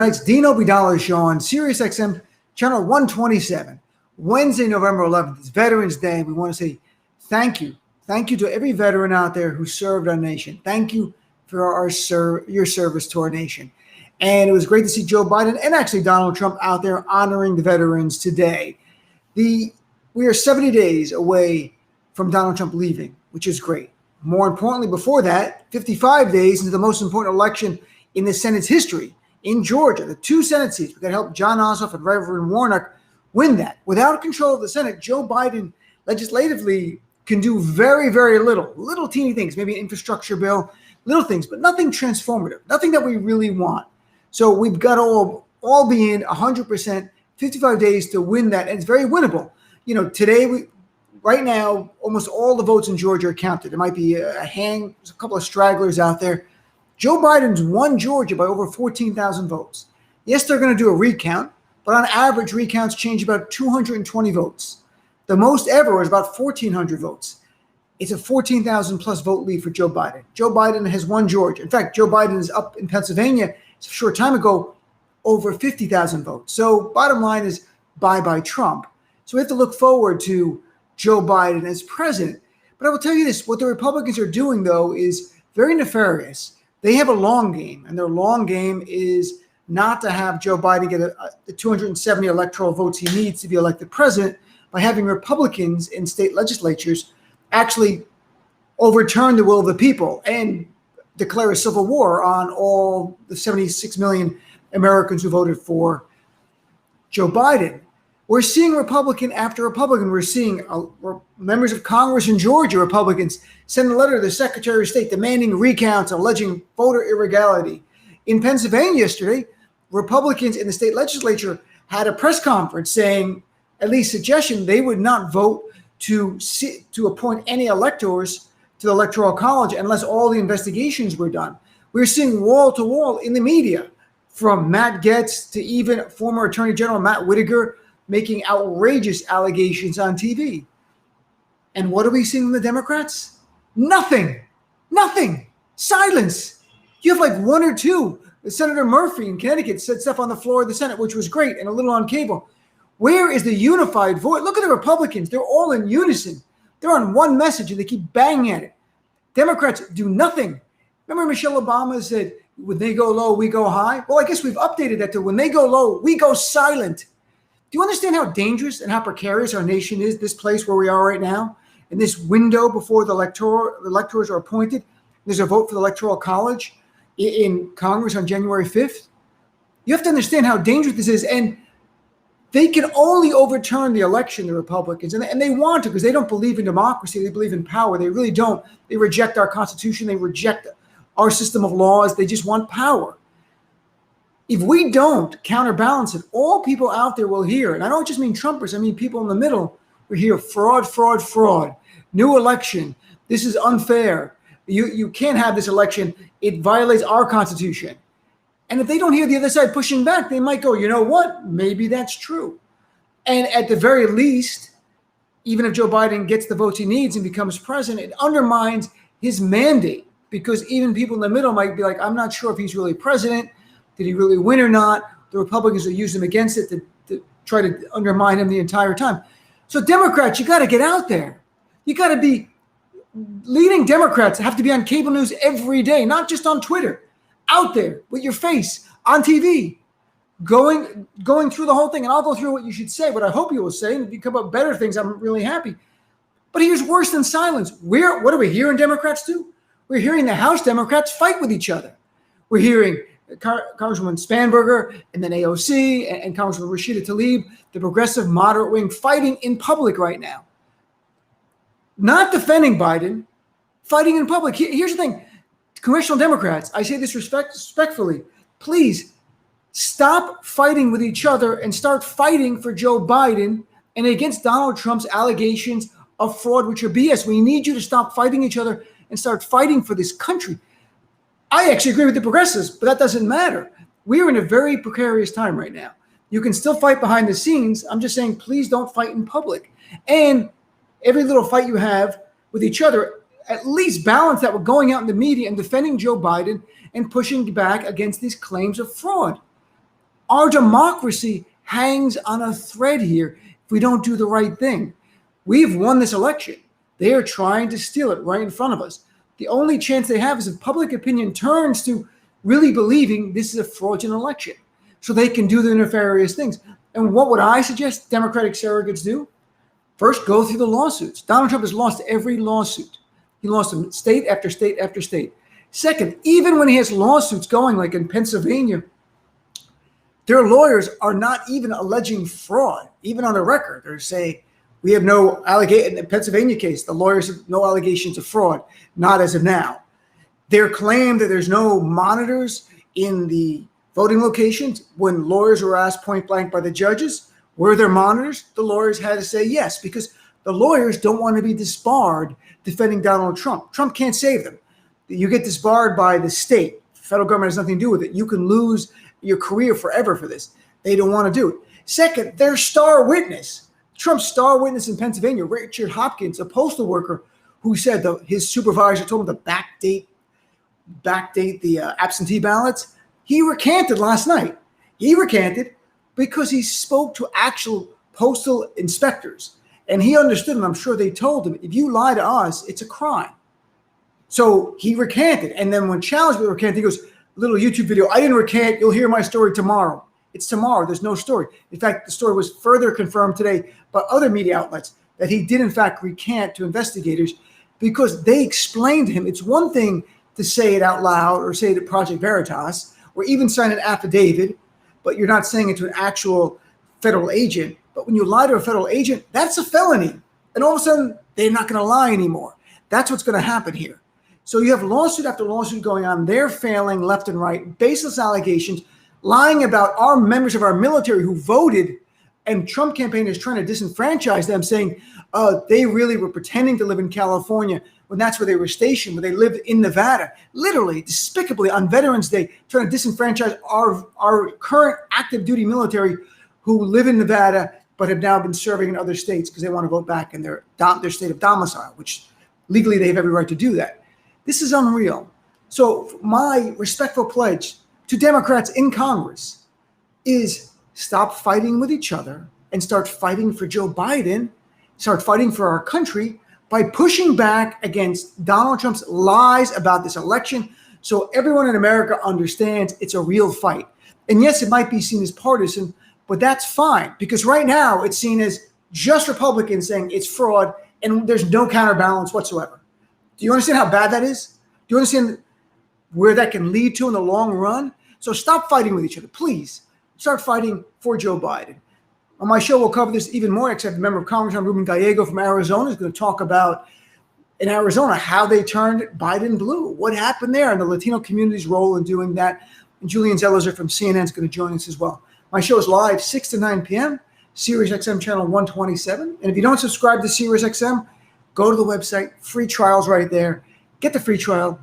Tonight's Dino Vidal show on SiriusXM channel 127, Wednesday, November 11th. It's Veterans Day. We want to say thank you. Thank you to every veteran out there who served our nation. Thank you for your service to our nation. And it was great to see Joe Biden and actually Donald Trump out there honoring the veterans today. We are 70 days away from Donald Trump leaving, which is great. More importantly, before that, 55 days into the most important election in the Senate's history. In Georgia, the 2 Senate seats, we got to help John Ossoff and Reverend Warnock win that. Without control of the Senate, Joe Biden legislatively can do very, very little teeny things, maybe an infrastructure bill, little things, but nothing transformative, nothing that we really want. So we've got to all be in 100%, 55 days to win that, and it's very winnable. You know, today, right now, almost all the votes in Georgia are counted. There might be there's a couple of stragglers out there. Joe Biden's won Georgia by over 14,000 votes. Yes, they're going to do a recount, but on average, recounts change about 220 votes. The most ever was about 1,400 votes. It's a 14,000 plus vote lead for Joe Biden. Joe Biden has won Georgia. In fact, Joe Biden is up in Pennsylvania a short time ago, over 50,000 votes. So bottom line is bye-bye Trump. So we have to look forward to Joe Biden as president. But I will tell you this, what the Republicans are doing, though, is very nefarious. They have a long game, and their long game is not to have Joe Biden get the 270 electoral votes he needs to be elected president by having Republicans in state legislatures actually overturn the will of the people and declare a civil war on all the 76 million Americans who voted for Joe Biden. We're seeing Republican after Republican. We're seeing members of Congress in Georgia, Republicans, send a letter to the Secretary of State demanding recounts, alleging voter illegality. In Pennsylvania yesterday, Republicans in the state legislature had a press conference saying, at least suggestion, they would not vote to appoint any electors to the Electoral College unless all the investigations were done. We're seeing wall to wall in the media, from Matt Gaetz to even former Attorney General Matt Whitaker, making outrageous allegations on TV. And what are we seeing from the Democrats? Nothing. Silence. You have like one or two. Senator Murphy in Connecticut said stuff on the floor of the Senate, which was great, and a little on cable. Where is the unified voice? Look at the Republicans. They're all in unison. They're on one message, and they keep banging at it. Democrats do nothing. Remember Michelle Obama said, when they go low, we go high? Well, I guess we've updated that to when they go low, we go silent. Do you understand how dangerous and how precarious our nation is, this place where we are right now? In this window before the electors are appointed, there's a vote for the Electoral College in Congress on January 5th. You have to understand how dangerous this is. And they can only overturn the election, the Republicans. And they want to because they don't believe in democracy. They believe in power. They really don't. They reject our Constitution. They reject our system of laws. They just want power. If we don't counterbalance it, all people out there will hear, and I don't just mean Trumpers, I mean people in the middle will hear fraud, new election, this is unfair, you can't have this election, it violates our Constitution. And if they don't hear the other side pushing back, they might go, you know what, maybe that's true. And at the very least, even if Joe Biden gets the votes he needs and becomes president, it undermines his mandate, because even people in the middle might be like, I'm not sure if he's really president. Did he really win or not? The Republicans will use him against it to try to undermine him the entire time. So Democrats, you got to get out there. You got to be leading Democrats have to be on cable news every day, not just on Twitter, out there with your face on TV, going through the whole thing. And I'll go through what you should say, what I hope you will say. And if you come up with better things, I'm really happy. But here's worse than silence. What are we hearing Democrats do? We're hearing the House Democrats fight with each other. We're hearing Congresswoman Spanberger and then AOC and Congresswoman Rashida Tlaib, the progressive moderate wing, fighting in public right now. Not defending Biden, fighting in public. Here's the thing. Congressional Democrats, I say this respectfully, please stop fighting with each other and start fighting for Joe Biden and against Donald Trump's allegations of fraud, which are BS. We need you to stop fighting each other and start fighting for this country. I actually agree with the progressives, but that doesn't matter. We are in a very precarious time right now. You can still fight behind the scenes. I'm just saying, please don't fight in public. And every little fight you have with each other, at least balance that with going out in the media and defending Joe Biden and pushing back against these claims of fraud. Our democracy hangs on a thread here if we don't do the right thing. We've won this election. They are trying to steal it right in front of us. The only chance they have is if public opinion turns to really believing this is a fraudulent election so they can do the nefarious things. And what would I suggest Democratic surrogates do? First, go through the lawsuits. Donald Trump has lost every lawsuit. He lost them state after state after state. Second, even when he has lawsuits going, like in Pennsylvania, their lawyers are not even alleging fraud, even on the record. They're saying, we have no allegation. In the Pennsylvania case, the lawyers have no allegations of fraud, not as of now. Their claim that there's no monitors in the voting locations, when lawyers were asked point blank by the judges, were there monitors? The lawyers had to say yes, because the lawyers don't want to be disbarred defending Donald Trump. Trump can't save them. You get disbarred by the state. The federal government has nothing to do with it. You can lose your career forever for this. They don't want to do it. Second, their star witness, Trump's star witness in Pennsylvania, Richard Hopkins, a postal worker who said his supervisor told him to backdate the absentee ballots. He recanted last night. He recanted because he spoke to actual postal inspectors. And he understood, and I'm sure they told him, if you lie to us, it's a crime. So he recanted. And then when challenged with recant, he goes, little YouTube video, I didn't recant. You'll hear my story tomorrow. It's tomorrow. There's no story. In fact, the story was further confirmed today by other media outlets that he did, in fact, recant to investigators because they explained to him. It's one thing to say it out loud or say it at Project Veritas or even sign an affidavit, but you're not saying it to an actual federal agent. But when you lie to a federal agent, that's a felony. And all of a sudden, they're not going to lie anymore. That's what's going to happen here. So you have lawsuit after lawsuit going on. They're failing left and right, baseless allegations, lying about our members of our military who voted, and Trump campaign is trying to disenfranchise them, saying they really were pretending to live in California when that's where they were stationed, where they lived in Nevada, literally, despicably on Veterans Day, trying to disenfranchise our current active duty military who live in Nevada but have now been serving in other states because they want to vote back in their state of domicile, which legally they have every right to do that. This is unreal. So my respectful pledge to Democrats in Congress is stop fighting with each other and start fighting for Joe Biden, start fighting for our country by pushing back against Donald Trump's lies about this election so everyone in America understands it's a real fight. And yes, it might be seen as partisan, but that's fine because right now it's seen as just Republicans saying it's fraud and there's no counterbalance whatsoever. Do you understand how bad that is? Do you understand where that can lead to in the long run? So stop fighting with each other. Please start fighting for Joe Biden. On my show, we'll cover this even more, except a member of Congress, Ruben Gallego from Arizona, is going to talk about in Arizona how they turned Biden blue. What happened there and the Latino community's role in doing that. And Julian Zelizer from CNN is going to join us as well. My show is live 6 to 9 p.m., SiriusXM channel 127. And if you don't subscribe to SiriusXM, go to the website, free trials right there. Get the free trial,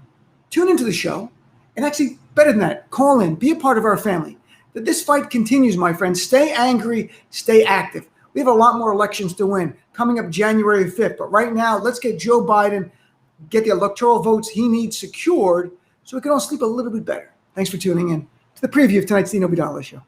tune into the show, and actually, better than that, call in, be a part of our family. That this fight continues, my friends. Stay angry, stay active. We have a lot more elections to win coming up January 5th. But right now, let's get Joe Biden, get the electoral votes he needs secured so we can all sleep a little bit better. Thanks for tuning in to the preview of tonight's Dino Vidala Show.